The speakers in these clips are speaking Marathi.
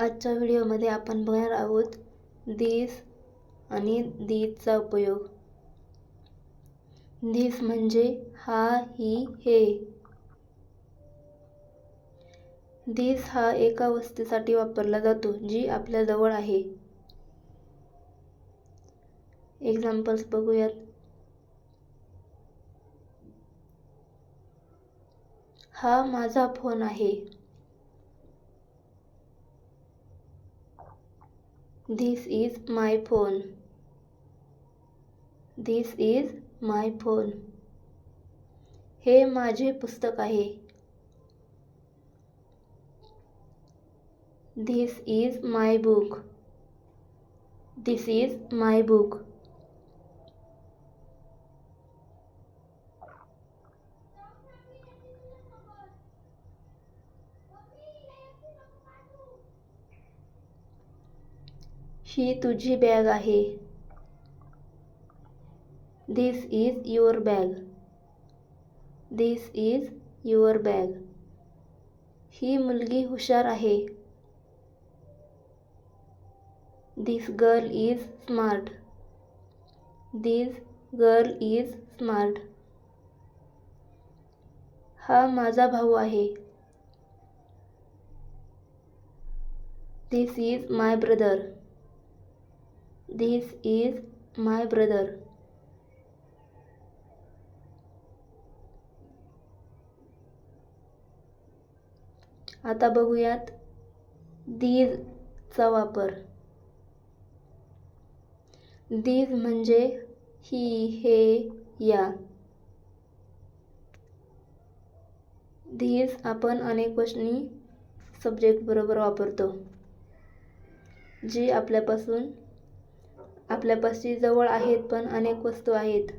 आजच्या व्हिडिओमध्ये आपण बघणार आहोत दिस आणि दीजचा उपयोग. दिस म्हणजे हा, ही, हे. दिस हा एका वस्तूसाठी वापरला जातो जी आपल्या जवळ आहे. एक्झाम्पल्स बघूयात. हा माझा फोन आहे. This is my phone. This is my phone. हे माझे पुस्तक आहे. This is my book. This is my book. ही तुझी बॅग आहे. This is your bag. This is your bag. ही मुलगी हुशार आहे. This girl is smart. This girl is smart. हा माझा भाऊ आहे. This is my brother. This is my brother. आता बघूयात these चा वापर. these म्हणजे ही, हे, या. these आपण अनेक वचनी सब्जेक्ट बरोबर वापरतो, जी आपल्यापाशी जवळ आहेत पण अनेक वस्तू आहेत.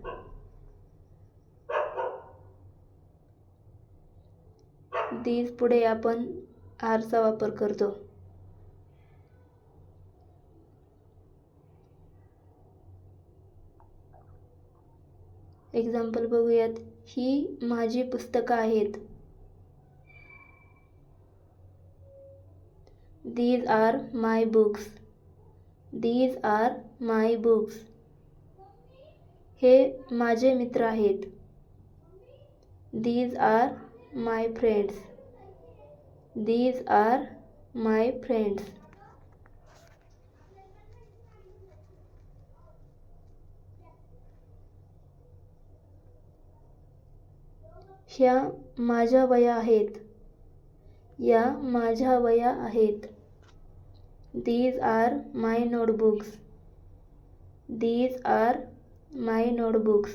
these पुढे आपण are चा वापर करतो. एक्झाम्पल बघूयात. ही माझी पुस्तकं आहेत. These are my books. These are my books. हे माझे मित्र आहेत. These are my friends. These are my friends. ह्या माझ्या वह्या आहेत. या माझ्या वह्या आहेत. These are my notebooks. These are my notebooks.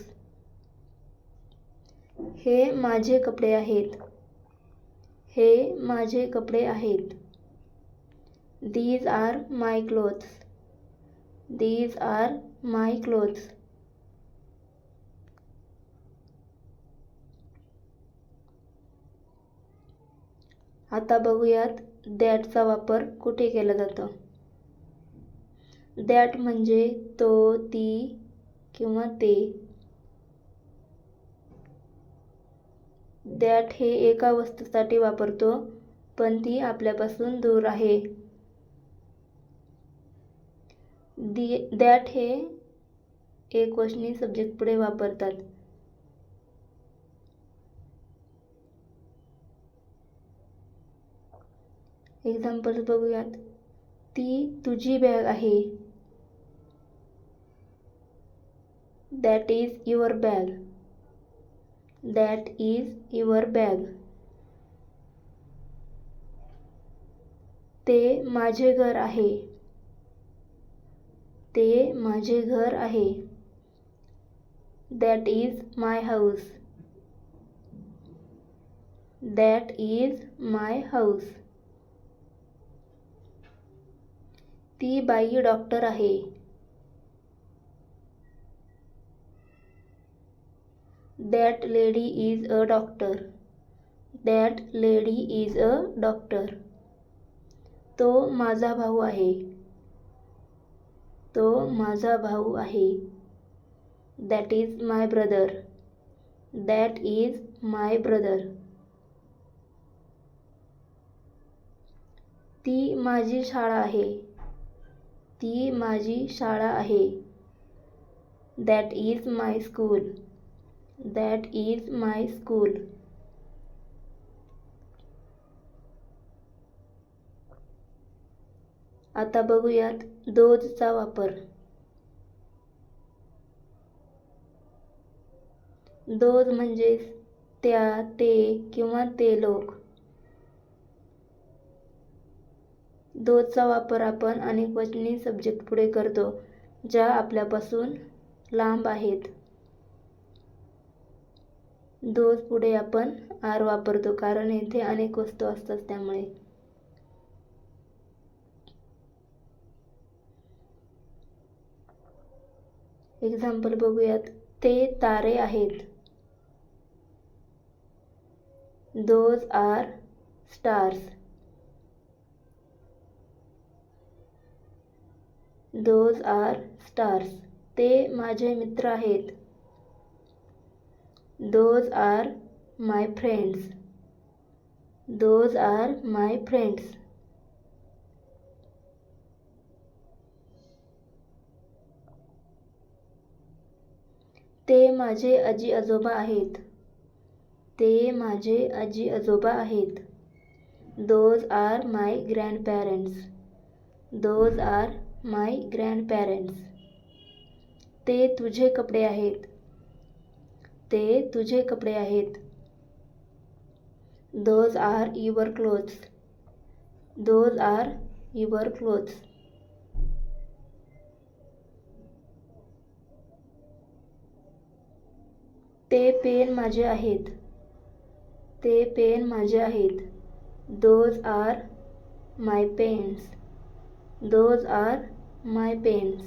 हे माझे कपडे आहेत. हे माझे कपडे आहेत. These are my clothes. These are my clothes. आता बघूयात that चा वापर कुठे केला जातो. that म्हणजे तो, ती किंवा ते. that हे एका वस्तूसाठी वापरतो पण ती आपल्यापासून दूर आहे. that हे एकवचनी सब्जेक्ट पुढे वापरतात. एक्झाम्पल्स बघूयात. ती तुझी बॅग आहे. That is your bag. That is your bag. ते माझे घर आहे. ते माझे घर आहे. That is my house. That is my house. ती बाई डॉक्टर आहे. That lady is a doctor. That lady is a doctor. तो माझा भाऊ आहे. तो माझा भाऊ आहे. That is my brother. That is my brother. ती माझी शाळा आहे. ती माझी शाळा आहे. That is my school. That is my school. आता बघूयात दोजचा वापर. दोज म्हणजे त्या, ते किंवा ते लोक. दोजचा वापर आपण अनेकवचनी सब्जेक्ट पुढे करतो ज्या आपल्यापासून लांब आहेत. दोज पुढे आपण आर वापरतो कारण येथे अनेक वस्तू असतात त्यामुळे. एक्झाम्पल बघूयात. ते तारे आहेत. Those are stars. Those are stars. ते माझे मित्र आहेत. Those are my friends. Those are my friends. ते माझे आजी आजोबा आहेत. ते माझे आजी आजोबा आहेत. Those are my grandparents. Those are my grandparents. ते तुझे कपडे आहेत. ते तुझे कपडे आहेत. Those are your clothes. Those are your clothes. ते पेन माझे आहेत. ते पेन माझे आहेत. Those are my pens. Those are my pens.